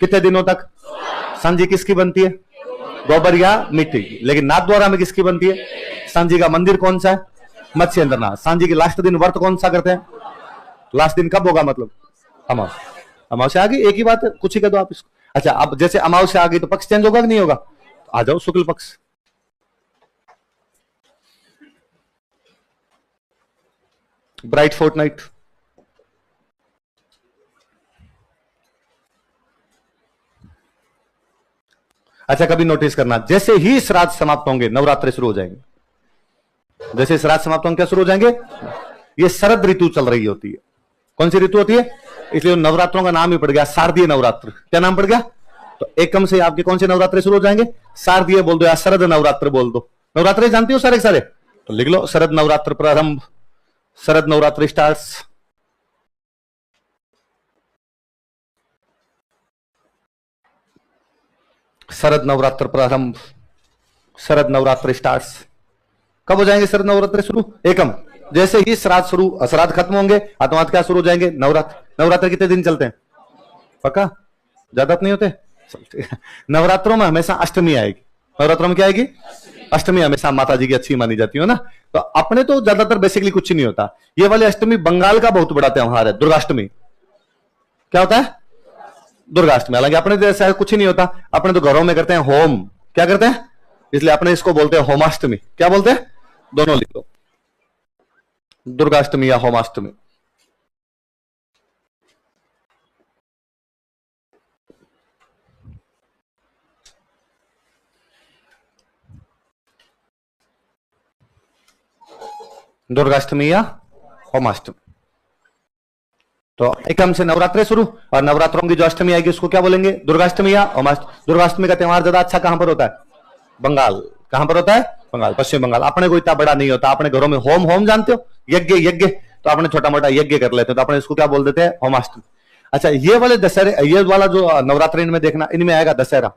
कितने दिनों तक? सांझी किसकी बनती है? गोबर या मिट्टी की। लेकिन नाथद्वारा में किसकी बनती है? सांझी का मंदिर कौन सा है? मत्स्येंद्रनाथ। सांझी के लास्ट दिन व्रत कौन सा करते हैं? लास्ट दिन कब होगा मतलब? अमावस्या। अमावस्या आ गई, एक ही बात है, कुछ ही कह दो आप इसको। अच्छा, अब जैसे अमावस्या आ गई तो पक्ष चेंज होगा कि नहीं होगा? आ जाओ, शुक्ल पक्ष। Bright fortnight. अच्छा, कभी नोटिस करना, जैसे ही श्राद्ध समाप्त होंगे नवरात्रि शुरू हो जाएंगे। जैसे श्राद्ध समाप्त होंगे क्या शुरू हो जाएंगे? ये शरद ऋतु चल रही होती है। कौन सी ऋतु होती है? इसलिए नवरात्रों का नाम ही पड़ गया शारदीय नवरात्र। क्या नाम पड़ गया? तो एकम से आपके कौन से नवरात्रि शुरू हो जाएंगे? शारदीय बोल दो या शरद नवरात्र बोल दो। नवरात्रि जानती हो सारे सारे? तो लिख लो, शरद नवरात्र प्रारंभ, शरद नवरात्रि स्टार्ट्स। शरद नवरात्र प्रारंभ, शरद नवरात्र स्टार्ट्स। कब हो जाएंगे शरद नवरात्र शुरू? एकम। जैसे ही श्राद्ध शुरू, श्राद्ध खत्म होंगे, आत्मात क्या शुरू हो जाएंगे? नवरात्र। नवरात्र कितने दिन चलते हैं? पक्का? ज्यादा नहीं होते? नवरात्रों में हमेशा अष्टमी आएगी। नवरात्रों में क्या आएगी? अष्टमी हमेशा माता जी की अच्छी मानी जाती है ना। तो अपने तो ज्यादातर बेसिकली कुछ नहीं होता। ये वाली अष्टमी बंगाल का बहुत बड़ा त्योहार है, दुर्गाष्टमी। क्या होता है? दुर्गाष्टमी। हालांकि अपने तो ऐसा कुछ नहीं होता, अपने तो घरों में करते हैं होम। क्या करते हैं? इसलिए अपने इसको बोलते हैं होमाष्टमी। क्या बोलते हैं? दोनों लिख लो, दुर्गाष्टमी या होमाष्टमी। दुर्गाष्टमी या होमाष्टमी। तो एकम से नवरात्रि शुरू, और नवरात्रों की जो अष्टमी आएगी उसको क्या बोलेंगे? दुर्गाष्टमी या होमाष्टमी। दुर्गाष्टमी का त्यौहार ज्यादा अच्छा कहां पर होता है? बंगाल। कहां पर होता है? बंगाल, पश्चिम बंगाल। अपने को इतना बड़ा नहीं होता। अपने घरों में होम होम जानते हो, यज्ञ यज्ञ, तो अपने छोटा मोटा यज्ञ कर लेते हैं, तो अपने इसको क्या बोल देते हैं? होमाष्टमी। अच्छा, ये वाले दशहरे, ये वाला जो नवरात्रि इनमें देखना, इनमें आएगा दशहरा।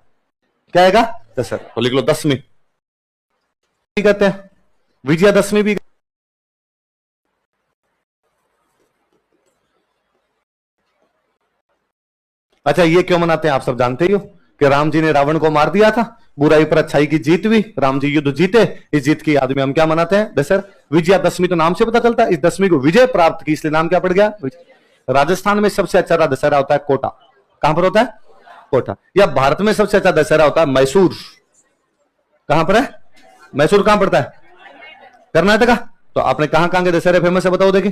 क्या आएगा? दशहरा। तो लिख लो दशमी कहते हैं, विजयादशमी भी। अच्छा, ये क्यों मनाते हैं आप सब जानते ही हो कि राम जी ने रावण को मार दिया था, बुराई पर अच्छाई की जीत हुई, राम जी युद्ध जीते। इस जीत की याद में हम क्या मनाते हैं? दशहरा। विजयादशमी तो नाम से पता चलता है, इस दशमी को विजय प्राप्त की, इसलिए नाम क्या पड़ गया? राजस्थान में सबसे अच्छा दशहरा होता है कोटा। कहां पर होता है? कोटा। या भारत में सबसे अच्छा दशहरा होता है मैसूर। कहां पर है? मैसूर कहां पड़ता है? कर्नाटका। तो आपने कहां कहां के दशहरे फेमस है बताओ देखिए?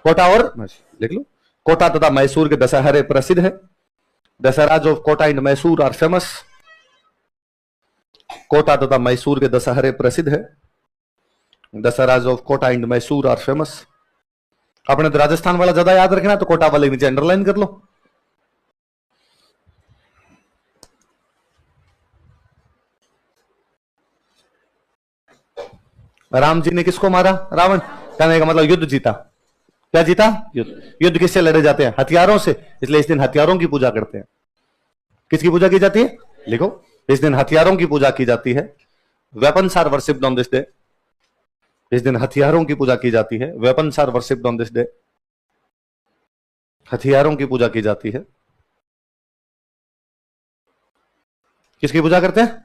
कोटा और लिख लो, कोटा तथा मैसूर के दशहरे प्रसिद्ध है। Dussehras of Kota and Mysore are famous. Kota तथा मैसूर के दशहरे प्रसिद्ध है। Dussehras of Kota and Mysore are famous. आपने तो राजस्थान वाला ज्यादा याद रखना, तो कोटा वाले नीचे अंडरलाइन कर लो। राम जी ने किसको मारा? रावण। कहने का मतलब युद्ध जीता। क्या जीता? युद्ध। युद्ध किससे लड़े जाते हैं? हथियारों से। इसलिए इस दिन हथियारों की पूजा करते हैं। किसकी पूजा की जाती है? लिखो, इस दिन हथियारों की पूजा की जाती है। Weapons are worshipped on this day. इस दिन हथियारों की पूजा की जाती है। Weapons are worshipped on this day. हथियारों की पूजा की जाती है। किसकी पूजा करते हैं?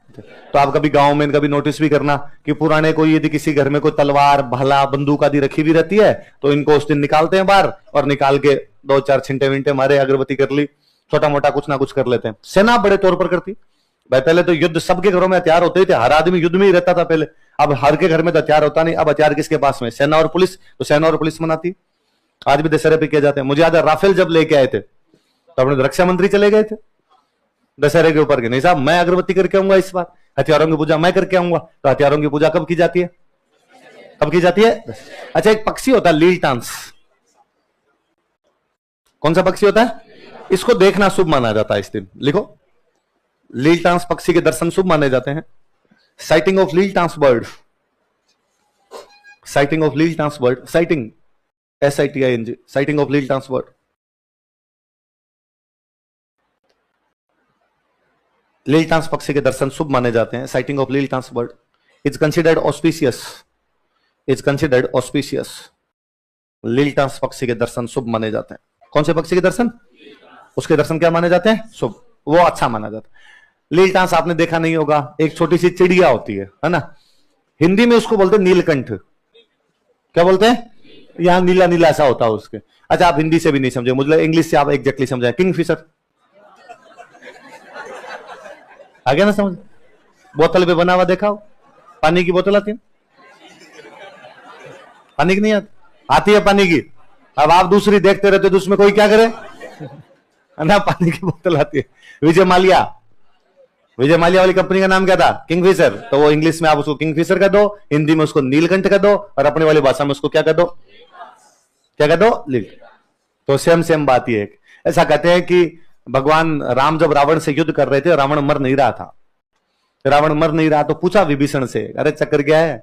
तो आप कभी गांव में कभी नोटिस भी करना कि पुराने कोई यदि किसी घर में कोई तलवार, भाला, बंदूक आदि रखी भी रहती है, तो इनको उस दिन निकालते हैं बाहर, और निकाल के दो चार छिंटे विंटे मारे, अगरबत्ती कर ली, छोटा मोटा कुछ ना कुछ कर लेते हैं। सेना बड़े तौर पर करती भाई। पहले तो युद्ध सबके घरों में हथियार होते ही थे, हर आदमी युद्ध में ही रहता था पहले। अब हर के घर में तो हथियार होता नहीं। अब हथियार किसके पास में? सेना और पुलिस। तो सेना और पुलिस मनाती, आज भी दशहरे पे किए जाते हैं। मुझे याद है राफेल जब लेके आए थे तो अपने रक्षा मंत्री चले गए थे दशहरे के ऊपर के, नहीं साहब मैं अगरबत्ती करके आऊंगा इस बार, हथियारों की पूजा मैं करके आऊंगा। तो हथियारों की पूजा कब की जाती है? कब की जाती है? अच्छा, एक पक्षी होता है लीलटांस। कौन सा पक्षी होता है? इसको देखना शुभ माना जाता है इस दिन। लिखो, लीलटांस पक्षी के दर्शन शुभ माने जाते हैं। Sighting of Liltans bird. Sighting of Liltans bird. Sighting, SITING, sighting of Liltans bird. लीलटांस पक्षी के दर्शन शुभ माने जाते हैं। Sighting of Liltans bird is considered auspicious. Is considered auspicious. लीलटांस पक्षी के दर्शन शुभ माने जाते हैं। कौन से पक्षी के दर्शन? उसके दर्शन क्या माने जाते हैं? शुभ, वो अच्छा माना जाता है। लील टांस आपने देखा नहीं होगा, एक छोटी सी चिड़िया होती है ना, हिंदी में उसको बोलते हैं नीलकंठ। क्या बोलते हैं? यहां नीला नीला ऐसा होता है उसके। अच्छा, आप हिंदी से भी नहीं समझे, मुझे इंग्लिश से आप एग्जैक्टली समझाए, किंगफिशर। आ गया ना समझ? बोतल पे बना हुआ देखा हो, पानी की बोतल आती है, पानी की नहीं आती है पानी की। अब आप दूसरी देखते रहते तो उसमें कोई क्या करे ना, पानी की बोतल आती है। विजय माल्या, विजय माल्या वाली कंपनी का नाम क्या था? किंगफिशर। तो वो इंग्लिश में आप उसको किंगफिशर कर दो, हिंदी में उसको नीलकंठ कर दो, और अपनी वाली भाषा में उसको क्या कर दो? क्या कर दो? लील। तो सेम सेम बात ही है। ऐसा कहते हैं कि भगवान राम जब रावण से युद्ध कर रहे थे, रावण मर नहीं रहा था, रावण मर नहीं रहा, तो पूछा विभीषण से, अरे चक्कर क्या है,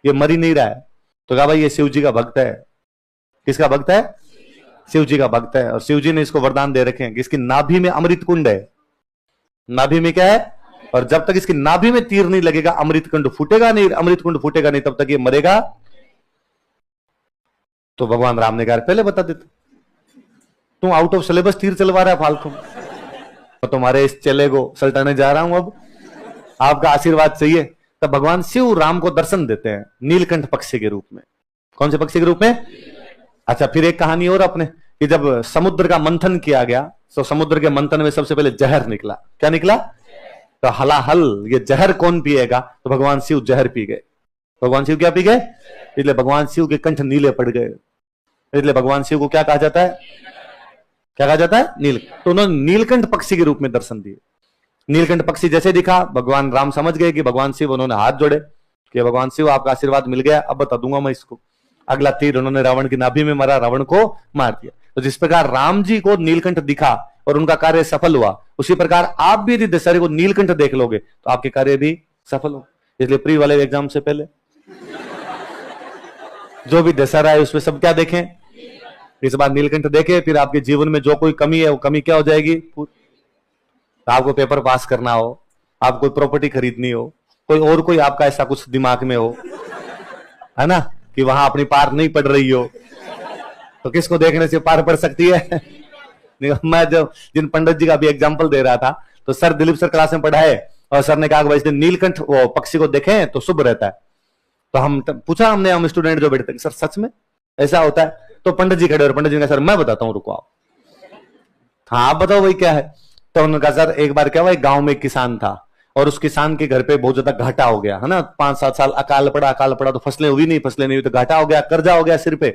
ये मर ही नहीं रहा है? तो कहा भाई ये शिव जी का भक्त है। किसका भक्त है? शिव जी का भक्त है। और शिव जी ने इसको वरदान दे रखे हैं कि इसकी नाभि में अमृत कुंड है। नाभि में क्या है? और जब तक इसकी नाभि में तीर नहीं लगेगा अमृत कुंड फूटेगा नहीं, अमृत कुंड फूटेगा नहीं तब तक ये मरेगा। तो भगवान राम ने कहा पहले बता देते, तू आउट ऑफ सिलेबस तीर चलवा रहा है फालतू, तो तुम्हारे इस चले को सल्टाने जा रहा हूं, अब आपका आशीर्वाद चाहिए। तब भगवान शिव राम को दर्शन देते हैं नीलकंठ पक्षी के रूप में। कौन से पक्षी के रूप में? अच्छा, फिर एक कहानी और अपने, कि जब समुद्र का मंथन किया गया तो समुद्र के मंथन में सबसे पहले जहर निकला। क्या निकला? तो हलाहल, ये जहर कौन पिएगा? तो भगवान शिव जहर पी गए। भगवान शिव क्या पी गए? इसलिए भगवान शिव के कंठ नीले पड़ गए। इसलिए भगवान शिव को क्या कहा जाता है? क्या कहा जाता है? नील। तो उन्होंने नीलकंठ पक्षी के रूप में दर्शन दिए। नीलकंठ पक्षी जैसे दिखा, भगवान राम समझ गए कि भगवान शिव, उन्होंने हाथ जोड़े कि भगवान शिव आपका आशीर्वाद मिल गया, अब बता दूंगा मैं इसको। अगला तीर उन्होंने रावण की नाभि में मारा, रावण को मार दिया। तो जिस प्रकार राम जी को नीलकंठ दिखा और उनका कार्य सफल हुआ, उसी प्रकार आप भी यदि दशहरे को नीलकंठ देख लोगे तो आपके कार्य भी सफल हो। इसलिए प्री वाले एग्जाम से पहले जो भी दशहरा है उसमें सब क्या देखें? इस बार नीलकंठ देखे, फिर आपके जीवन में जो कोई कमी है वो कमी क्या हो जाएगी? तो आपको पेपर पास करना हो, आप कोई प्रॉपर्टी खरीदनी हो, कोई आपका ऐसा कुछ दिमाग में हो, है ना, कि वहां अपनी पार नहीं पड़ रही हो, तो किसको देखने से पार पड़ सकती है? मैं जब जिन पंडित जी का भी एग्जाम्पल दे रहा था, तो सर दिलीप सर क्लास में पढ़ाए और सर ने कहा भाई इसने नीलकंठ वो पक्षी को देखें तो शुभ रहता है। तो हम स्टूडेंट जो बैठते सर सच में ऐसा होता है? तो पंडित जी खड़े और पंडित जी ने कहा सर मैं बताता हूँ, रुको आप। हाँ आप बताओ भाई क्या है? तो उन्होंने कहा सर एक बार क्या हुआ, एक गांव में एक किसान था और उस किसान के घर पे बहुत ज्यादा घाटा हो गया, है ना, 5-7 साल अकाल पड़ा तो फसलें हुई नहीं तो घाटा हो गया, कर्जा हो गया सिर पे।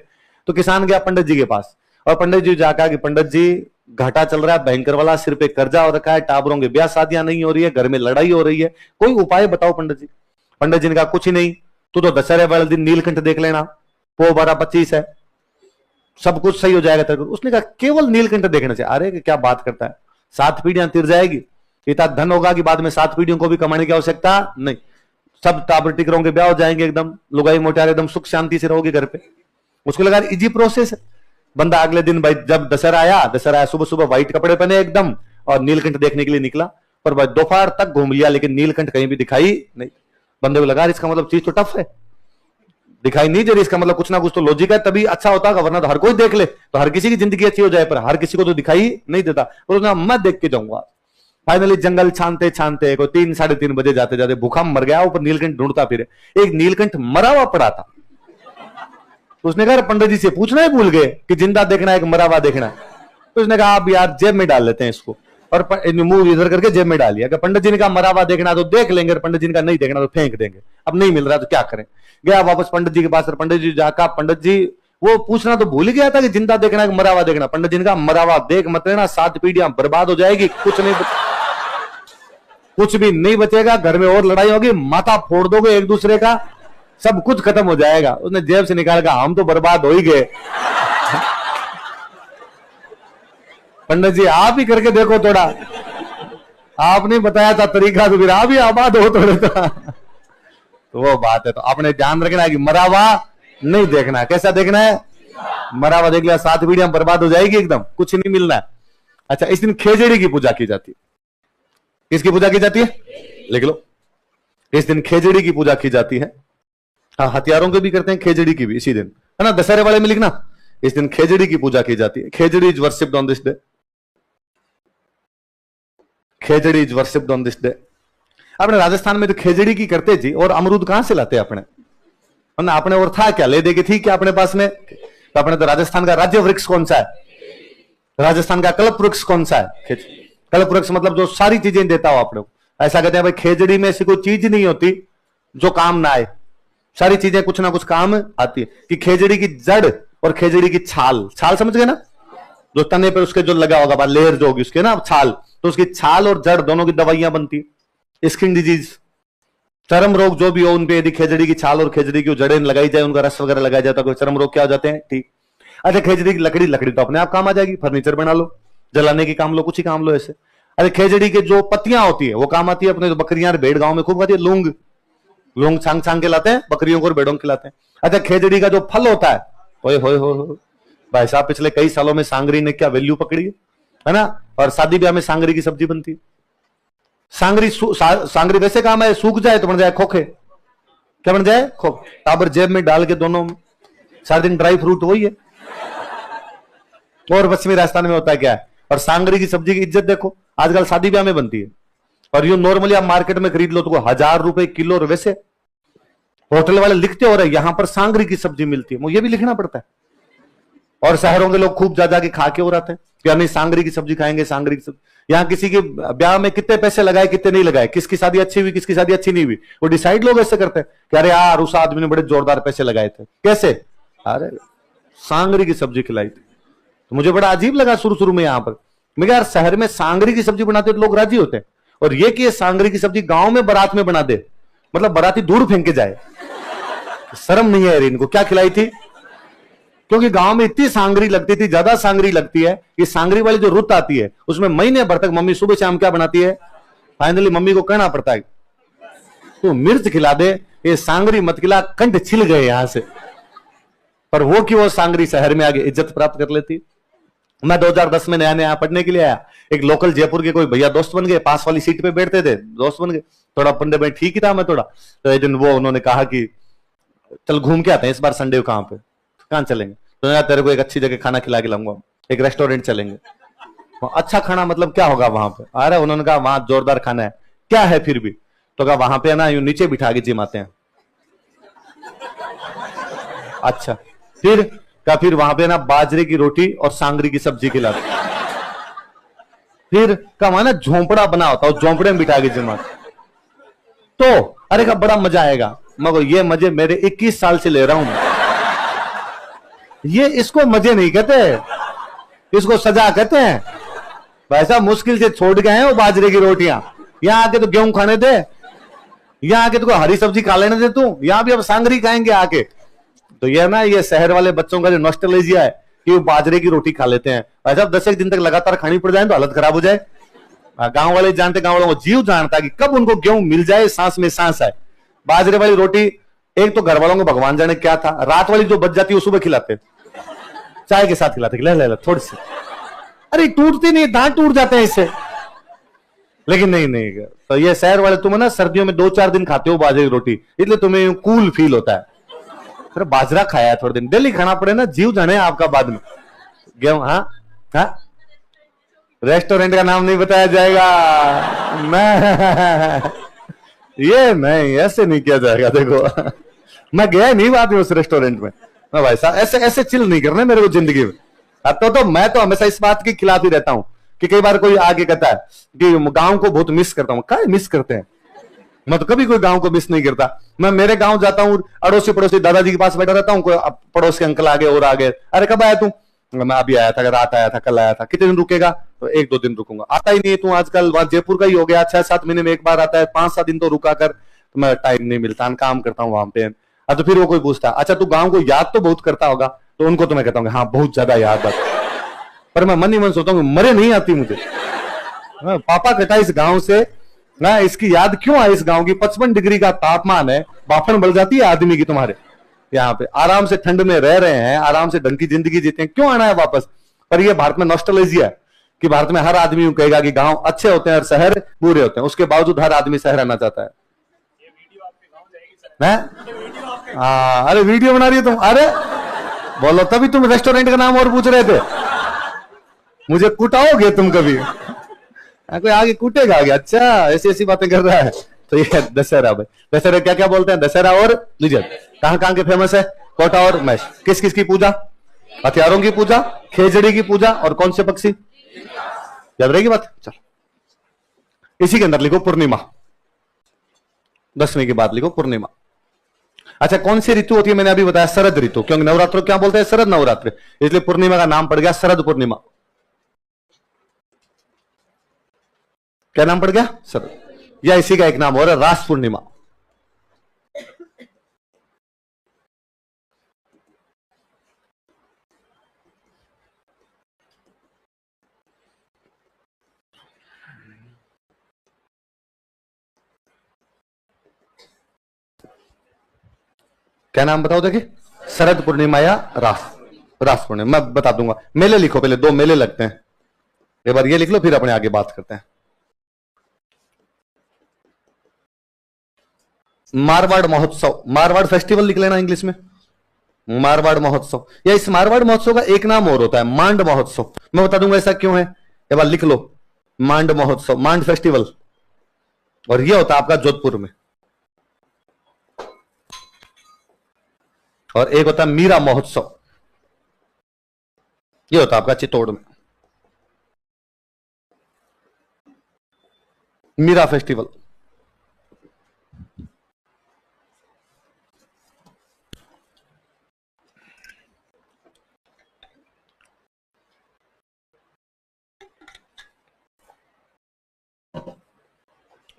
तो किसान गया पंडित जी के पास और पंडित जी जाकर कि पंडित जी घाटा चल रहा है भयंकर वाला, सिर पे कर्जा हो रखा है, टाबरों के ब्याह शादियां नहीं हो रही है, घर में लड़ाई हो रही है, कोई उपाय बताओ पंडित जी। पंडित जी ने कहा कुछ ही नहीं, तू तो दशहरे वाले दिन नीलकंठ देख लेना, वो 12-25 है, सब कुछ सही हो जाएगा तेरे को। उसने कहा केवल नीलकंठ देखने से? अरे क्या बात करता है, 7 पीढ़ियां तिर जाएगी, इतना धन होगा कि बाद में 7 पीढ़ियों को भी कमाने की आवश्यकता नहीं, सब टाबर टिकरों के ब्याह हो जाएंगे, एकदम लुगाई मोटार एकदम सुख शांति से रहोगे घर पे। उसको लगा इजी प्रोसेस है। बंदा अगले दिन भाई जब दशहरा आया सुबह सुबह व्हाइट कपड़े पहने एकदम और नीलकंठ देखने के लिए निकला, पर भाई दोपहर तक घूम लिया लेकिन नीलकंठ कहीं भी दिखाई नहीं। बंदे को लगा इसका मतलब चीज तो टफ है, दिखाई नहीं दे रही, इसका मतलब कुछ ना कुछ तो लॉजिक है, तभी अच्छा होता है, वरना तो हर कोई देख ले तो हर किसी की जिंदगी अच्छी हो जाए, पर हर किसी को तो दिखाई नहीं देता। तो मैं देख के जाऊंगा। फाइनली जंगल छानते छानते कोई 3-3:30 बजे जाते जाते भूखा मर गया, ऊपर नीलकंठ ढूंढता फिरे, एक नीलकंठ मरा हुआ पड़ा था। तो उसने कहा पंडित जी से पूछना ही भूल गए कि जिंदा देखना है कि मरा हुआ देखना है। तो उसने कहा आप यार जेब में डाल लेते हैं इसको, और मुंह इधर करके जेब में डालिए। अगर पंडित जी ने कहा मरा हुआ देखना तो देख लेंगे, पंडित जी ने कहा नहीं देखना तो फेंक देंगे, अब नहीं मिल रहा तो क्या करें। गया वापस पंडित जी के पास, पंडित जी जाकर पंडित जी वो पूछना तो भूल गया था कि जिंदा देखना है कि मरा हुआ देखना। पंडित जी ने कहा मरा हुआ देख मत लेना, 7 पीढ़ियां बर्बाद हो जाएगी, कुछ भी नहीं बचेगा, घर में और लड़ाई होगी, माथा फोड़ दोगे एक दूसरे का, सब कुछ खत्म हो जाएगा। उसने जेब से निकाल कर हम तो बर्बाद हो ही गए। पंडित जी आप ही करके देखो थोड़ा, आपने बताया था तरीका तो फिर आप ही आबाद हो थोड़े तो वो बात है। तो आपने ध्यान रखना है कि मरा हुआ नहीं देखना है। कैसा देखना है? मरा हुआ देख लिया 7 पीढ़ियां बर्बाद हो जाएगी, एकदम कुछ नहीं मिलना है। अच्छा, इस दिन खेजड़ी की पूजा की जाती है। किसकी पूजा की जाती है? लिख लो, इस दिन खेजड़ी की पूजा की जाती है। हाँ, हथियारों के भी करते हैं, खेजड़ी की भी इसी दिन, है ना, दशहरे वाले में लिखना, इस दिन खेजड़ी की पूजा की जाती है। Khejri is worshipped on this day. Khejri is worshipped on this day. अपने राजस्थान में तो खेजड़ी की करते जी, और अमरूद कहां से लाते अपने, वरना अपने और था क्या, ले देगी थी क्या अपने पास में। तो अपने तो राजस्थान का राज्य वृक्ष कौन सा है, राजस्थान का कल्प वृक्ष कौन सा है, कल्प वृक्ष मतलब जो सारी चीजें देता हो आप लोग। ऐसा कहते हैं भाई खेजड़ी में ऐसी कोई चीज नहीं होती जो काम ना आए, सारी चीजें कुछ ना कुछ काम आती है। कि खेजड़ी की जड़ और खेजड़ी की छाल, छाल समझ गए ना, जो तने पे उसके जो लगा होगा लेयर जो होगी उसके ना छाल, तो उसकी छाल और जड़ दोनों की दवाइयां बनती है। स्किन डिजीज, चर्म रोग जो भी हो, उनपे यदि खेजड़ी की छाल और खेजड़ी की जड़ें लगाई जाए, उनका रस वगैरह लगाया जाए तो चर्म रोग क्या हो जाते हैं, ठीक। अच्छा खेजड़ी की लकड़ी, लकड़ी तो अपने आप काम आ जाएगी, फर्नीचर बना लो, जलाने की काम लो, कुछ ही काम लो ऐसे। अरे खेजड़ी के जो पत्तियां होती है वो काम आती है अपने, जो बकरियां भेड़ गांव में खूब खाती है, लूंग, लूंग छांग छांग के लाते हैं बकरियों को और भेड़ों को खिलाते हैं। अच्छा खेजड़ी का जो फल होता है, ओए होए हो भाई साहब, पिछले कई सालों में सांगरी ने क्या वैल्यू पकड़ी है ना। और शादी ब्याह में सांगरी की सब्जी बनती है। सांगरी वैसे काम है, सूख जाए तो बन जाए खोखे, क्या बन जाए, खोखे, टाबर जेब में डाल के दोनों सारे दिन ड्राई फ्रूट वही है। और पश्चिमी राजस्थान में होता है क्या है। और सांगरी की सब्जी की इज्जत देखो, आजकल शादी ब्याह में बनती है, और यूं नॉर्मली आप मार्केट में खरीद लो तो 1000 रुपए किलो, और वैसे होटल वाले लिखते हो रहे यहां पर सांगरी की सब्जी मिलती है, मुझे भी लिखना पड़ता है। और शहरों के लोग खूब जा के खा के हो आते हैं कि नहीं सांगरी की सब्जी खाएंगे, सांगरी की सब्जी। यहां किसी के ब्याह में कितने पैसे लगाए कितने नहीं लगाए, किसकी शादी अच्छी हुई किसकी शादी अच्छी नहीं हुई, वो डिसाइड लोग ऐसे करते हैं कि अरे यार उस आदमी ने बड़े जोरदार पैसे लगाए थे, कैसे, अरे सांगरी की सब्जी खिलाई थी। तो मुझे बड़ा अजीब लगा शुरू शुरू में यहां पर, मैं यार शहर में सांगरी की सब्जी बनाते तो लोग राजी होते हैं, और ये कि सांगरी की सब्जी गांव में बारात में बना दे, मतलब बाराती दूर फेंक के जाए, शर्म नहीं है इनको, क्या खिलाई थी। क्योंकि गांव में इतनी सांगरी लगती थी, ज्यादा सांगरी लगती है कि सांगरी वाली जो रुत आती है उसमें महीने भर तक मम्मी सुबह शाम क्या बनाती है, फाइनली मम्मी को कहना पड़ता है तो मिर्च खिला दे, ये सांगरी मत खिला, कंठ छिल गए यहां से। पर वो कि वो सांगरी शहर में आगे इज्जत प्राप्त कर लेती। मैं 2010 में नया नया पढ़ने के लिए आया, एक लोकल जयपुर के कोई भैया दोस्त बन गए, पास वाली सीट पे बैठते थे, दोस्त बन गए, थोड़ा पंडे में ठीक ही था मैं थोड़ा। तो एक दिन वो उन्होंने कहा कि चल घूम के आते हैं इस बार संडे को, कहां पे, कहां चलेंगे, तो यार तेरे को एक अच्छी जगह खाना खिला के लाऊंगा, एक रेस्टोरेंट चलेंगे। अच्छा खाना मतलब क्या होगा वहां पे, अरे उन्होंने कहा वहां जोरदार खाना है, क्या है फिर भी, तो कहा वहां पे ना यूं नीचे बिठा के जिमाते हैं। अच्छा फिर क्या, फिर वहां पे ना बाजरे की रोटी और सांगरी की सब्जी खिलाते, फिर का वहां ना झोंपड़ा बना होता है, झोंपड़े में बिठा के जिमाते। तो अरे का बड़ा मजा आएगा, मगर ये मजे मेरे 21 साल से ले रहा हूं, ये इसको मजे नहीं कहते, इसको सजा कहते हैं। वैसा मुश्किल से छोड़ गए हैं वो बाजरे की रोटियां, यहां आके तो गेहूं खाने दे, यहां आके तो हरी सब्जी खा लेने दे, तू यहां भी अब सांगरी खाएंगे आके। तो ये ना ये शहर वाले बच्चों का जो नॉस्टैल्जिया है कि वो बाजरे की रोटी खा लेते हैं, ऐसा 10 एक दिन तक लगातार खानी पड़ जाए तो हालत खराब हो जाए। गांव वाले जानते, गांव वालों को जीव जानता कि कब उनको गेहूं मिल जाए, सांस में सांस आए। बाजरे वाली रोटी एक तो घर वालों को भगवान जाने क्या था, रात वाली जो बच जाती है वो सुबह खिलाते, चाय के साथ खिलाते, ले थोड़ी सी, अरे टूटती नहीं, दांत टूट जाते हैं इससे, लेकिन नहीं। तो ये शहर वाले तुम ना सर्दियों में 2-4 दिन खाते हो बाजरे की रोटी, इसलिए तुम्हें कूल फील होता है। अरे बाजरा खाया है थोड़े दिन, डेली खाना पड़े ना, जीव जाने आपका बाद में गेहूं। हाँ रेस्टोरेंट का नाम नहीं बताया जाएगा, मैं ये नहीं, ऐसे नहीं किया जाएगा। देखो मैं गया नहीं बाद में उस रेस्टोरेंट में, मैं भाई साहब ऐसे ऐसे चिल नहीं करना मेरे को जिंदगी में। तो मैं तो हमेशा इस बात के खिलाफ ही रहता हूं कि कई बार कोई आगे कहता है कि गांव को बहुत मिस करता हूं, क्या मिस करते हैं, मैं तो कभी कोई गांव को मिस नहीं करता। मैं मेरे गांव जाता हूं, अड़ोसी पड़ोसी दादाजी के पास बैठा रहता हूं, कोई पड़ोस के अंकल आगे और आगे, अरे कब आया तू, मैं अभी आया था, रात आया था, कल आया था, कितने दिन रुकेगा, तो 1-2 दिन रुकूंगा। आता ही नहीं तू, आजकल वहां जयपुर का ही हो गया, 6-7 महीने में एक बार आता है, 5-7 दिन तो रुका कर, तो मैं टाइम नहीं मिलता, काम करता हूँ वहां पे। तो फिर वो कोई पूछता अच्छा तू गांव को याद तो बहुत करता होगा, तो उनको तो मैं कहता हूँ हाँ बहुत ज्यादा याद आता, पर मैं मन ही मन सोचता हूँ मरे नहीं आती मुझे, पापा कहता इस गांव से ना, इसकी याद क्यों आई, इस गांव की 55 डिग्री का तापमान है, बाफन बल जाती है आदमी की तुम्हारे, यहाँ पे आराम से ठंड में रह रहे हैं, आराम से ढंग की जिंदगी जीते हैं, क्यों आना है वापस। पर ये भारत में नॉस्टैल्जिया है कि भारत में हर आदमी कहेगा कि गांव अच्छे होते हैं और शहर बुरे होते हैं, उसके बावजूद हर आदमी शहर आना चाहता है। अरे वीडियो बना रही है तुम, अरे बोलो, तभी तुम रेस्टोरेंट का नाम और पूछ रहे थे, मुझे कुटाओगे तुम कभी। कोई आगे कूटेगा आगे, अच्छा ऐसी ऐसी बातें कर रहा है। तो ये दशहरा भाई, दशहरा क्या क्या बोलते हैं, दशहरा और लिजत कहां कहां के फेमस है, कोटा और मैश। किस किस की पूजा, हथियारों की पूजा, खेजड़ी की पूजा, और कौन से पक्षी, याद रहेगी बात। चल इसी के अंदर लिखो पूर्णिमा, 10वीं की बात लिखो पूर्णिमा। अच्छा कौन सी ऋतु होती है, मैंने अभी बताया शरद ऋतु, क्योंकि नवरात्र क्या बोलते हैं, शरद नवरात्र, इसलिए पूर्णिमा का नाम पड़ गया शरद पूर्णिमा। क्या नाम पड़ गया, शरद। या इसी का एक नाम और है रास पूर्णिमा। क्या नाम बताओ, देखिए शरद पूर्णिमा या रास पूर्णिमा। मैं बता दूंगा, मेले लिखो, पहले 2 मेले लगते हैं, एक बार ये लिख लो, फिर अपने आगे बात करते हैं। मारवाड़ महोत्सव, मारवाड़ फेस्टिवल लिख लेना इंग्लिश में, मारवाड़ महोत्सव। या इस मारवाड़ महोत्सव का एक नाम और होता है, मांड महोत्सव। मैं बता दूंगा ऐसा क्यों है, एक बार लिख लो, मांड महोत्सव, मांड फेस्टिवल। और ये होता है आपका जोधपुर में, और एक होता है मीरा महोत्सव, ये होता है आपका चित्तौड़ में, मीरा फेस्टिवल।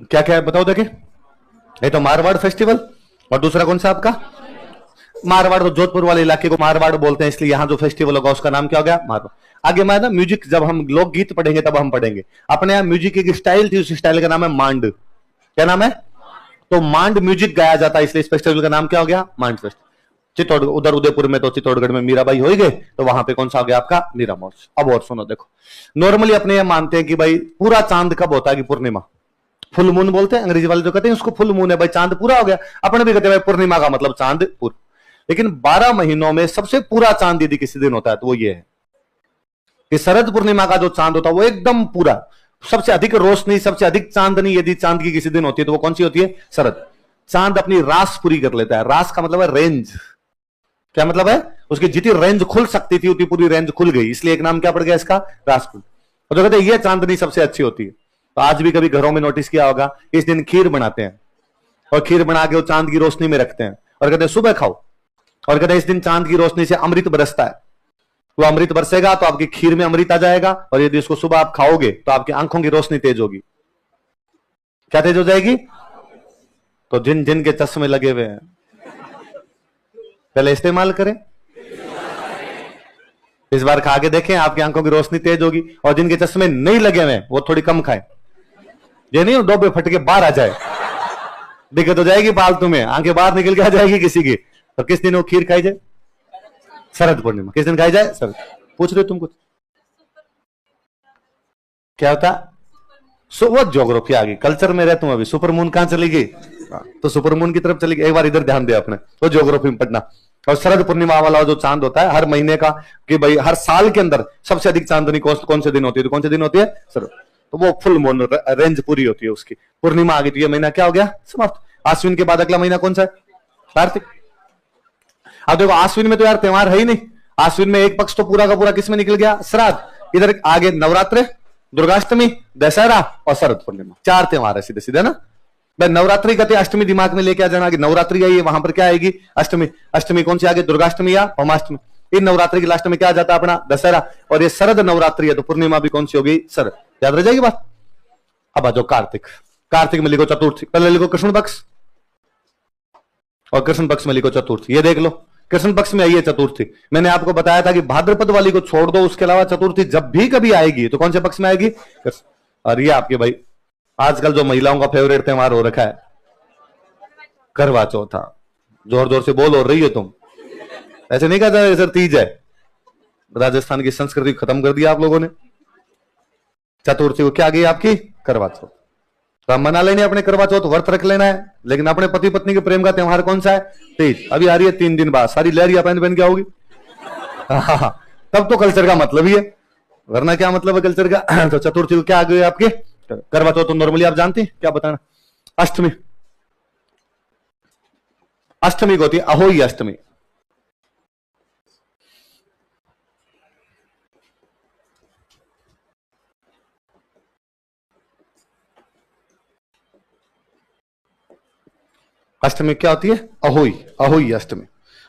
क्या क्या है बताओ, देखिए ये तो मारवाड़ फेस्टिवल, और दूसरा कौन सा आपका, मारवाड़ तो जोधपुर वाले इलाके को मारवाड़ बोलते हैं, इसलिए यहां जो फेस्टिवल होगा उसका नाम क्या हो गया, मारवाड़। आगे मैं ना म्यूजिक, जब हम लोक गीत पढ़ेंगे तब हम पढ़ेंगे, अपने यहां म्यूजिक की स्टाइल थी, उस स्टाइल का नाम है मांड। क्या नाम है, तो मांड म्यूजिक गाया जाता है, इसलिए इस फेस्टिवल का नाम क्या हो गया, मांड फेस्टिवल। चित्तौड़, उधर उदयपुर में तो चित्तौड़गढ़ में मीराबाई हो ही गए, तो वहां पे कौन सा हो गया आपका, मीरा महोत्सव। अब और सुनो, देखो नॉर्मली अपने ये मानते हैं कि भाई पूरा चांद कब होता है, कि पूर्णिमा, फुल मून बोलते हैं, अंग्रेजी वाले जो कहते हैं उसको फुल मून है, भाई चांद पूरा हो गया। अपने भी कहते हैं पूर्णिमा का मतलब चांद पूरा। लेकिन 12 महीनों में सबसे पूरा चांद यदि किसी दिन होता है तो वो ये है कि शरद पूर्णिमा का जो चांद होता है वो एकदम पूरा, सबसे अधिक रोशनी, सबसे अधिक चांदनी यदि चांद की किसी दिन होती है तो वो कौन सी होती है, शरद। चांद अपनी रास पूरी कर लेता है, रास का मतलब है रेंज। क्या मतलब है, उसकी जितनी रेंज खुल सकती थी उतनी पूरी रेंज खुल गई, इसलिए एक नाम क्या पड़ गया इसका, रास खुल। और तो कहते हैं ये चांदनी सबसे अच्छी होती है। तो आज भी कभी घरों में नोटिस किया होगा, इस दिन खीर बनाते हैं, और खीर बना के वो चांद की रोशनी में रखते हैं, और कहते हैं सुबह खाओ, और कहते हैं इस दिन चांद की रोशनी से अमृत बरसता है, वो अमृत बरसेगा तो आपकी खीर में अमृत आ जाएगा, और यदि इसको सुबह आप खाओगे तो आपकी आंखों की रोशनी तेज होगी। क्या तेज हो जाएगी, तो जिन जिन के चश्मे लगे हुए हैं पहले इस्तेमाल करें, इस बार खा के देखें, आपकी आंखों की रोशनी तेज होगी। और जिनके चश्मे नहीं लगे हुए वो थोड़ी कम खाएं, ये नहीं डोबे फट के बाहर आ जाए, दिक्कत हो जाएगी फालतू में, आंखें बाहर निकल के आ जाएगी किसी की। तो किस दिन वो खीर खाई जाए, शरद पूर्णिमा। किस दिन खाई जाए, शरद। पूछ रहे हो तुम कुछ, क्या होता, वो ज्योग्राफी आ गई, कल्चर में रहता हूं अभी। सुपर मून कहां चली गई, तो सुपर मून की तरफ चली गई, एक बार इधर ध्यान दिया अपने, तो ज्योग्राफी में पढ़ना। और शरद पूर्णिमा वाला जो चांद होता है हर महीने का, कि भाई हर साल के अंदर सबसे अधिक चांदनी कौन से दिन होती है, तो कौन से दिन होती है, शरद। तो वो फुल मून रेंज पूरी होती है उसकी। पूर्णिमा आ गई तो ये महीना क्या हो गया, समाप्त। आश्विन के बाद अगला महीना कौन सा है, कार्तिक। अब देखो आश्विन में तो यार त्योहार है ही नहीं, आश्विन में एक पक्ष तो पूरा का पूरा किस में निकल गया, श्राद्ध। इधर आगे नवरात्र, दुर्गाष्टमी, दशहरा और शरद पूर्णिमा, 4 त्योहार है सीधे सीधे ना। भाई नवरात्रि कहते अष्टमी दिमाग में लेके आ जाना कि नवरात्रि आई है, वहां पर क्या आएगी, अष्टमी। अष्टमी कौन सी आगे, दुर्गाष्टमी या होमाष्टमी। इन नवरात्रि की लास्ट में क्या आ जाता है अपना, दशहरा। और ये शरद नवरात्रि है तो पूर्णिमा भी कौन सी होगी, शरद। याद रह जाएगी बात। अब आ जाओ कार्तिक, कार्तिक में लिखो चतुर्थी, पहले लिखो कृष्ण पक्ष, और कृष्ण पक्ष में लिखो चतुर्थी। ये देख लो कृष्ण पक्ष में आई है चतुर्थी। मैंने आपको बताया था कि भाद्रपद वाली को छोड़ दो, उसके अलावा चतुर्थी जब भी कभी आएगी तो कौन से पक्ष में आएगी, और ये आपके भाई आजकल जो महिलाओं का फेवरेट त्योहार हो रखा है, करवा चौथा। जोर जोर से बोल हो रही हो तुम, ऐसे नहीं कहता सर तीज है। राजस्थान की संस्कृति खत्म कर दिया आप लोगों ने। चतुर्थी को क्या गई आपकी, करवा चौथ। तो हम मना लेने अपने करवा चौथ, व्रत रख लेना है, लेकिन अपने पति पत्नी के प्रेम का त्योहार कौन सा है, तीज। अभी आ रही है 3 दिन बाद, सारी लहरिया पहन क्या होगी तब तो कल्चर का मतलब ही है, वरना क्या मतलब है कल्चर का तो चतुर्थी को क्या आ गई आपकी, करवा चौथ तो नॉर्मली आप जानते हैं, क्या बताना? अष्टमी, अष्टमी को होती है अहोई अष्टमी। अष्टमी क्या होती है? अहोई, अहोई अष्टमी।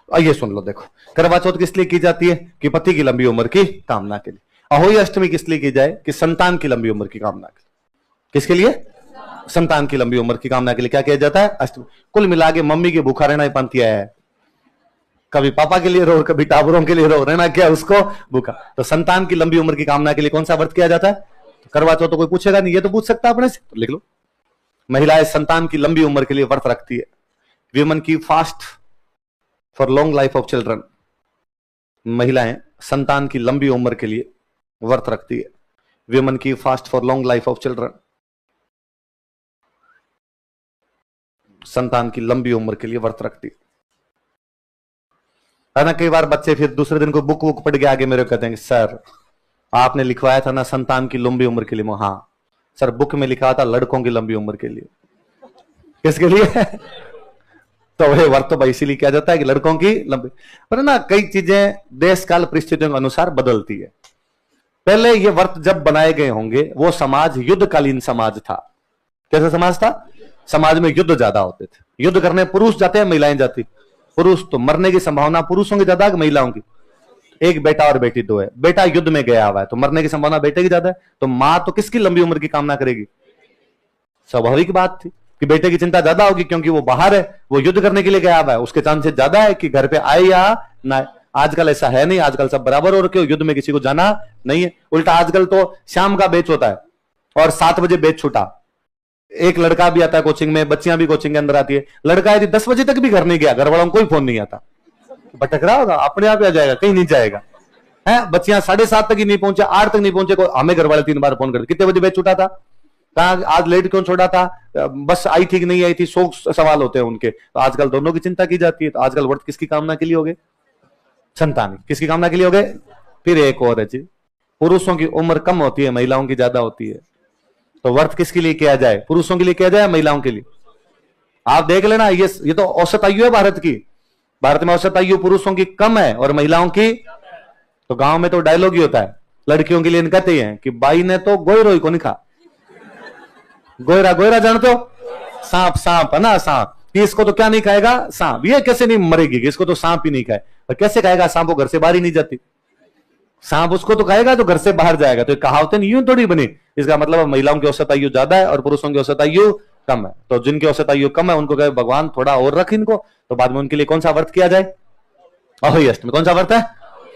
आइए सुन लो, देखो करवा चौथ किस लिए की जाती है? कि पति की लंबी उम्र की कामना के लिए। अहोई अष्टमी किस लिए की जाए? कि संतान की लंबी उम्र की कामना के लिए। किसके लिए? संतान की लंबी उम्र की कामना के लिए क्या किया जाता है? अष्टमी। कुल मिला के मम्मी की भूखा रहना ही पंथिया है। कभी पापा के लिए रो, कभी टाबरों के लिए रो, रहना क्या उसको? भूखा। तो संतान की लंबी उम्र की कामना के लिए कौन सा व्रत किया जाता है? तो करवा चौथ तो कोई पूछेगा नहीं, ये तो पूछ सकता अपने से, तो लिख लो। महिलाएं संतान की लंबी उम्र के लिए व्रत रखती है। विमेन की fast for long life of children. महिलाएं संतान की लंबी उम्र के लिए व्रत रखती है। विमेन की fast for long life of children. संतान की लंबी उम्र के लिए व्रत रखती है ना। कई बार बच्चे फिर दूसरे दिन को बुक बुक पढ़ के आगे मेरे को कहते हैं, सर आपने लिखवाया था ना संतान की लंबी उम्र के लिए। हाँ सर, बुक में लिखा था लड़कों की लंबी उम्र के लिए। किसके लिए? तो वह व्रत तो इसीलिए किया जाता है कि लड़कों की लंबी। पर ना कई चीजें देश काल परिस्थितियों के अनुसार बदलती है। पहले ये व्रत जब बनाए गए होंगे वो समाज युद्धकालीन समाज था। कैसा समाज था? समाज में युद्ध ज्यादा होते थे। युद्ध करने पुरुष जाते हैं, महिलाएं जाती। पुरुष तो मरने की संभावना पुरुषों की ज्यादा कि महिलाओं की? एक बेटा और बेटी दो है। बेटा युद्ध में गया हुआ है तो मरने की संभावना बेटे की ज्यादा है। तो मां तो किसकी लंबी उम्र की कामना करेगी? स्वाभाविक बात थी कि बेटे की चिंता ज्यादा होगी, क्योंकि वो बाहर है, वो युद्ध करने के लिए गया हुआ है। उसके चांसेस ज्यादा है कि घर पे आए या ना। आजकल ऐसा है नहीं, आजकल सब बराबर हो रखे हो, युद्ध में किसी को जाना नहीं है। उल्टा आजकल तो शाम का बैच होता है और 7 बजे बैच छूटा। एक लड़का भी आता है कोचिंग में, बच्चियां भी कोचिंग के अंदर आती है। लड़का यदि 10 बजे तक भी घर नहीं गया, घर वालों को कोई फोन नहीं आता, भटक रहा होगा, अपने आप ही आ जाएगा, कहीं नहीं जाएगा है। बच्चियां 7:30 तक ही नहीं पहुंचे, 8 तक नहीं पहुंचे, हमें घर वाले 3 बार फोन करते, कितने बजे बैच छूटा था, कहा आज लेट क्यों छोड़ा था, बस आई थी कि नहीं आई थी, 100 सवाल होते हैं उनके। तो आजकल दोनों की चिंता की जाती है। तो आजकल व्रत किसकी कामना के लिए हो गए? संतान। किसकी कामना के लिए हो गए? फिर एक और है जी, पुरुषों की उम्र कम होती है, महिलाओं की ज्यादा होती है। तो व्रत किसके लिए किया जाए? पुरुषों के लिए किया जाए, महिलाओं के लिए? आप देख लेना, ये तो औसत आयु है भारत की। भारत में औसत आयु पुरुषों की कम है और महिलाओं की। तो गांव में तो डायलॉग ही होता है लड़कियों के लिए, कहते हैं कि बाई ने तो गोयरोई को नहीं खा। गोयरा, गोयरा जानते हो? सांप, सांप है ना, सांप। कि इसको तो क्या नहीं खाएगा? सांप। ये कैसे नहीं मरेगी कि इसको तो सांप ही नहीं खाए? और कैसे खाएगा सांप? वो घर से बाहर ही नहीं जाती। सांप उसको तो खाएगा तो घर से बाहर जाएगा। तो कहावतें यूं थोड़ी बनी। इसका मतलब महिलाओं की औसत आयु ज्यादा है और पुरुषों की औसत आयु कम है। तो जिनकी औसत आयु कम है उनको कहे भगवान थोड़ा और रख इनको। तो बाद में उनके लिए कौन सा व्रत किया जाए? अहोई अष्टमी। कौन सा व्रत है?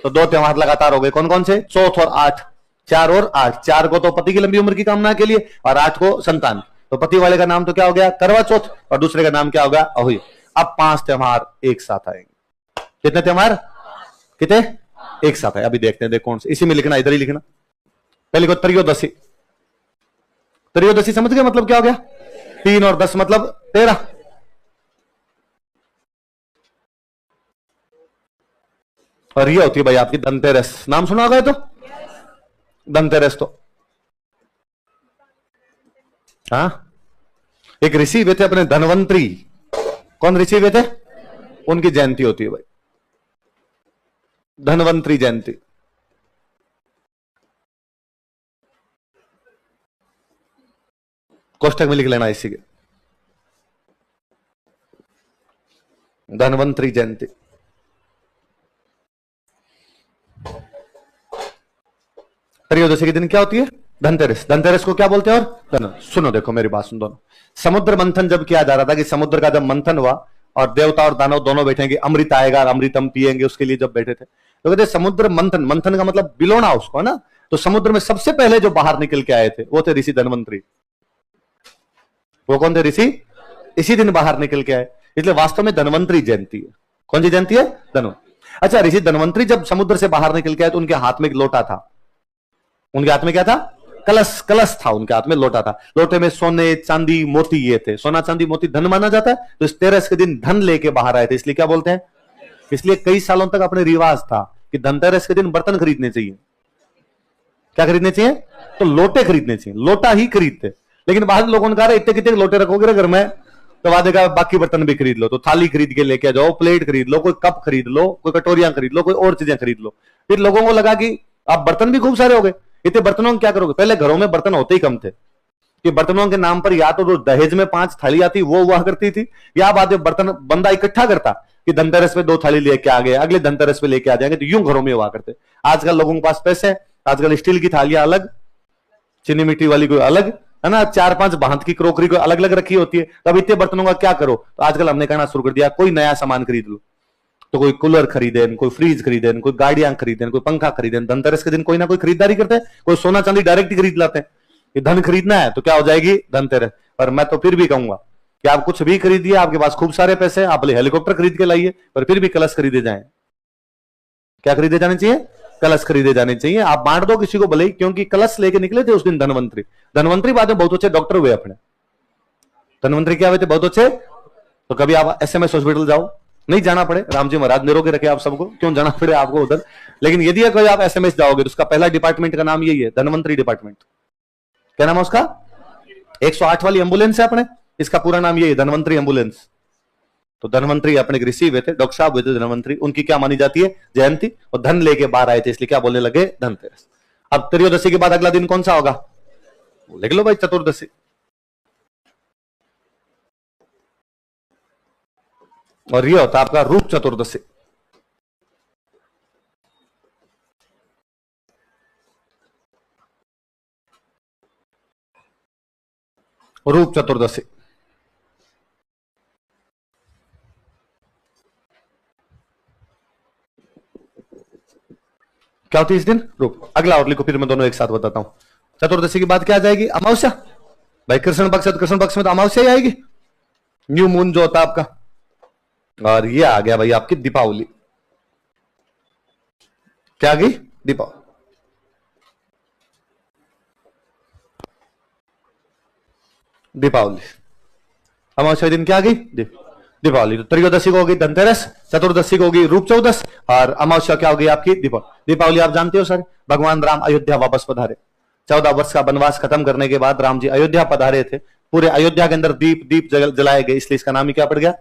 तो 2 त्योहार लगातार हो गए। कौन कौन से? चौथ और 8। 4 और 8। 4 को तो पति की लंबी उम्र की कामना के लिए और 8 को संतान। तो पति वाले का नाम तो क्या हो गया? करवा चौथ, और दूसरे का नाम क्या होगा? अहोई। अब 5 त्योहार एक साथ आएंगे। कितने त्योहार? कितने? एक साथ है। अभी देखते हैं, देख कौन से। इसी में लिखना, इधर ही लिखना। पहले को त्रयोदशी। त्रयोदशी समझ गए मतलब क्या हो गया? 3 और 10 मतलब 13। और ये होती है भाई आपकी धनतेरस। नाम सुना होगा तो? धनतेरस तो हाँ, एक ऋषि हुए थे अपने धनवंतरी। कौन ऋषि हुए थे? उनकी जयंती होती है भाई, धनवंतरी जयंती। कोष्टक में लिख लेना इसी के, धनवंतरी जयंती। त्रयोदशी के दिन क्या होती है? धनतेरस। धनतेरस को क्या बोलते हैं? और सुनो, देखो मेरी बात सुन दोनों। समुद्र मंथन जब किया जा रहा था, कि समुद्र का जब मंथन हुआ और देवता और दानव दोनों बैठेंगे, अमृत आएगा और अमृत हम पिएंगे, उसके लिए जब बैठे थे तो कहते समुद्र मंथन। मंथन का मतलब बिलोना उसको, है ना। तो समुद्र में सबसे पहले जो बाहर निकल के आए थे वो थे ऋषि धनवंतरी। वो कौन थे? ऋषि। इसी दिन बाहर निकल के आए, इसलिए वास्तव में धनवंतरी जयंती है। कौन सी जयंती है? धनवंतरी। अच्छा, ऋषि धनवंतरी जब समुद्र से बाहर निकल के आए तो उनके हाथ में एक लोटा था। उनके हाथ में क्या था? कलश। कलश था उनके हाथ में, लोटा था। लोटे में सोने चांदी मोती ये थे। सोना चांदी मोती धन माना जाता है, तो इस 13 के दिन धन लेके बाहर आए थे, इसलिए क्या बोलते हैं? इसलिए कई सालों तक अपने रिवाज था कि धनतेरस के दिन बर्तन खरीदने चाहिए। क्या खरीदने चाहिए? तो लोटे खरीदने चाहिए, लोटा ही खरीदते। लेकिन बाद लोगों ने कहा इतने कितने लोटे रखोगे घर में, तो बाद का बाकी बर्तन भी खरीद लो, तो थाली खरीद के लेके जाओ, प्लेट खरीद लो, कोई कप खरीद लो, कोई कटोरियां खरीद लो, कोई और चीजें खरीद लो। फिर लोगों को लगा कि आप बर्तन भी खूब सारे हो गए, इतने बर्तनों में क्या करोगे। पहले घरों में बर्तन होते ही कम थे कि बर्तनों के नाम पर या तो दहेज में 5 थाली आती वो हुआ करती थी, या बाद में बर्तन बंदा इकट्ठा करता कि धनतेरस पे 2 थाली लेके आ गए, अगले धनतेरस पे लेके आ जाएंगे, तो यूं घरों में हुआ करते। आजकल लोगों के पास पैसे है, आजकल स्टील की थालियां अलग, चीनी मिट्टी वाली कोई अलग, है ना, 4-5 भांत की क्रोकरी कोई अलग अलग रखी होती है। तो अब इतने बर्तनों का क्या करो, तो आजकल हमने कहना शुरू कर दिया कोई नया सामान खरीद लो, तो कोई कूलर खरीदे, कोई फ्रिज खरीदे, कोई गाड़ियां खरीदे, कोई पंखा खरीदे। धनतेरस के दिन कोई ना कोई खरीदारी करते हैं, कोई सोना चांदी डायरेक्ट ही खरीद लाते हैं कि धन खरीदना है तो क्या हो जाएगी धनतेरस। पर मैं तो फिर भी कहूंगा कि आप कुछ भी खरीदिए, आपके पास खूब सारे पैसे, आप हेलीकॉप्टर खरीद के लाइए, पर फिर भी कलश खरीदे जाए। क्या खरीदे जाने चाहिए, कलश खरीदे जाने चाहिए। आप बांट दो किसी को भले ही, क्योंकि कलश लेके निकले थे उस दिन धनवंतरी। धनवंतरी बाद में बहुत अच्छे डॉक्टर हुए अपने, धनवंतरी क्या हुए थे, बहुत अच्छे। तो कभी आप एसएमएस हॉस्पिटल जाओ, नहीं जाना पड़े, राम जी महाराज निरोगे रखे आप सबको, क्यों जाना पड़े आपको उधर। लेकिन यदि कोई आप एसएमएस जाओगे तो उसका पहला डिपार्टमेंट का नाम यही है, धनवंतरी डिपार्टमेंट। क्या नाम है उसका, 108 वाली एम्बुलेंस है अपने, इसका पूरा नाम यही है, धनवंतरी एम्बुलेंस। तो धनवंतरी अपने ऋषि हुए थे, डॉक्टर साहब हुए थे धनवंतरी, उनकी क्या मानी जाती है, जयंती। और धन लेके बाहर आए थे, इसलिए क्या बोलने लगे, धनतेरस। अब त्रयोदशी के बाद अगला दिन कौन सा होगा, लिख लो भाई, चतुर्दशी। और ये होता है आपका रूप चतुर्दशी। रूप चतुर्दशी क्या होती है इस दिन, रूप। अगला और लिखो, फिर मैं दोनों एक साथ बताता हूं। चतुर्दशी के बाद क्या आ जाएगी, अमावस्या। भाई कृष्ण पक्ष है, तो कृष्ण पक्ष में तो अमावस्या ही आएगी, न्यू मून जो होता है आपका। और ये आ गया भाई आपकी दीपावली। क्या आ गई, दीपावली। दीपावली अमावस्या दिन क्या आ गई, दीपावली। तो त्रयोदशी को होगी धनतेरस, चतुर्दशी को होगी रूप चौदस, और अमावस्या क्या होगी आपकी, दीपावली। दीपावली आप जानते हो सर, भगवान राम अयोध्या वापस पधारे, 14 वर्ष का वनवास खत्म करने के बाद राम जी अयोध्या पधारे थे। पूरे अयोध्या के अंदर दीप दीप जलाए गए, इसलिए इसका नाम ही क्या पड़ गया,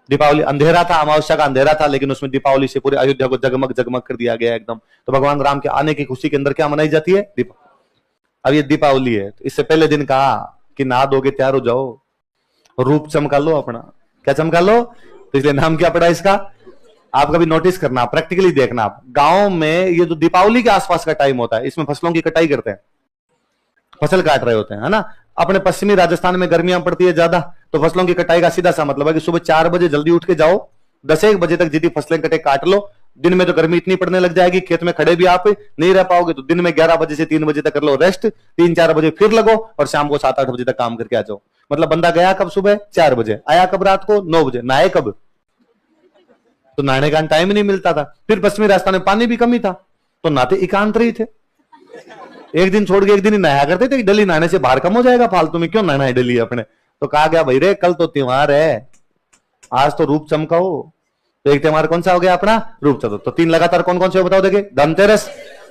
दीपावली। अंधेरा था, अमावस्या का अंधेरा था, लेकिन उसमें दीपावली से पूरे अयोध्या को जगमग जगमग कर दिया गया एकदम। तो भगवान राम के आने की खुशी के अंदर क्या मनाई जाती है, दीपावली। अब ये दीपावली है, तो इससे पहले दिन कहा कि नहा धोके तैयार हो जाओ, रूप चमका लो अपना। क्या चमका लो, तो इसलिए नाम क्या पड़ा इसका। आप कभी नोटिस करना, प्रैक्टिकली देखना, आप गांव में ये जो दीपावली के आसपास का टाइम होता है, इसमें फसलों की कटाई करते हैं, फसल काट रहे होते हैं, है ना। अपने पश्चिमी राजस्थान में गर्मियां पड़ती है ज्यादा, तो फसलों की कटाई का सीधा सा मतलब है कि सुबह 4 बजे जल्दी उठ के जाओ, 10-1 बजे तक जितनी फसलें कटे काट लो। दिन में तो गर्मी इतनी पड़ने लग जाएगी, खेत में खड़े भी आप नहीं रह पाओगे, तो दिन में 11 बजे से 3 बजे तक कर लो रेस्ट, 3-4 बजे फिर लगो, और शाम को 7-8 बजे तक काम करके आ जाओ। मतलब बंदा गया कब, सुबह 4 बजे, आया कब, रात को 9 बजे, नहाए कब, तो नहाने का टाइम नहीं मिलता था। फिर पश्चिमी राजस्थान में पानी भी कमी था, तो नहाते एकांत ही थे, एक दिन छोड़ के एक दिन ही नहाया करते थे, डेली नहाने से बाहर कम हो जाएगा, फालतू में क्यों नहाना है डेली अपने। तो कहा गया भाई रे, कल तो त्योहार है, आज तो रूप चमकाओ। तो एक त्योहार कौन सा हो गया अपना, रूप चतुर्दशी। तो 3 लगातार कौन कौन से बताओ, देखे, धनतेरस,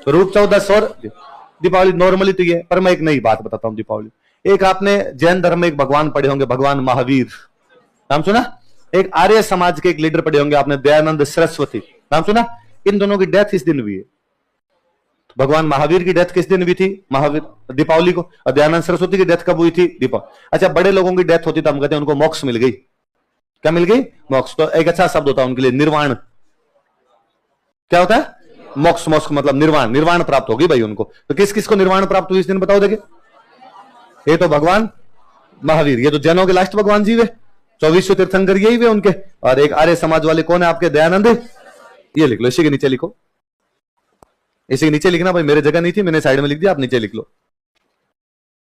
रूप चौदस और दीपावली। नॉर्मली तो ये, पर मैं एक नई बात बताता हूं दीपावली। एक आपने जैन धर्म में एक भगवान पढ़े होंगे, भगवान महावीर, नाम सुना। एक आर्य समाज के एक लीडर पढ़े होंगे आपने, दयानंद सरस्वती, नाम सुना। इन दोनों की डेथ इस दिन हुई है। भगवान महावीर की डेथ किस दिन हुई थी, महावीर दीपावली को, और दयानंद सरस्वती की डेथ कब हुई थी, दीपावली। अच्छा, बड़े लोगों की डेथ होती तो हम कहते हैं उनको मोक्ष मिल गई। क्या मिल गई, मोक्ष। तो एक अच्छा शब्द होता है उनके लिए, निर्वाण। क्या होता है, मोक्ष। मोक्ष मतलब निर्वाण, निर्वाण प्राप्त होगी भाई उनको। तो किस किस को निर्वाण प्राप्त हुई इस दिन बताओ, देखे। ये तो भगवान महावीर, ये तो जैनों के लास्ट भगवान जी वे, 24 तीर्थंकर यही वे उनके। और एक आर्य समाज वाले कौन है आपके, दयानंद। ये लिख लो, इसी के नीचे लिखो, इसी के नीचे लिखना भाई, मेरे जगह नहीं थी, मैंने साइड में लिख दिया, आप नीचे लिख लो।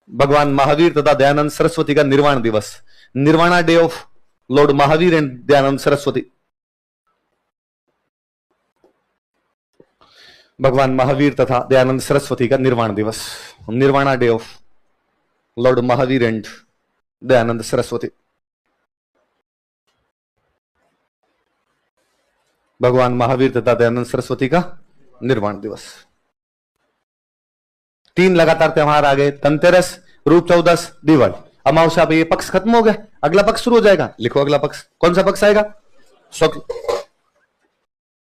भगवान महावीर तथा दयानंद सरस्वती का निर्वाण दिवस, nirvana day of Lord Mahavir and Dayanand Saraswati. भगवान महावीर तथा दयानंद सरस्वती का निर्वाण दिवस, nirvana day of Lord Mahavir and Dayanand Saraswati. भगवान महावीर तथा दयानंद सरस्वती का निर्वाण दिवस। 3 लगातार त्योहार आ गए, धनतेरस, रूप चौदस, दिवाली, अमावस्या पे ये पक्ष खत्म हो गया, अगला पक्ष शुरू हो जाएगा। लिखो अगला पक्ष, कौन सा पक्ष आएगा? शुक्ल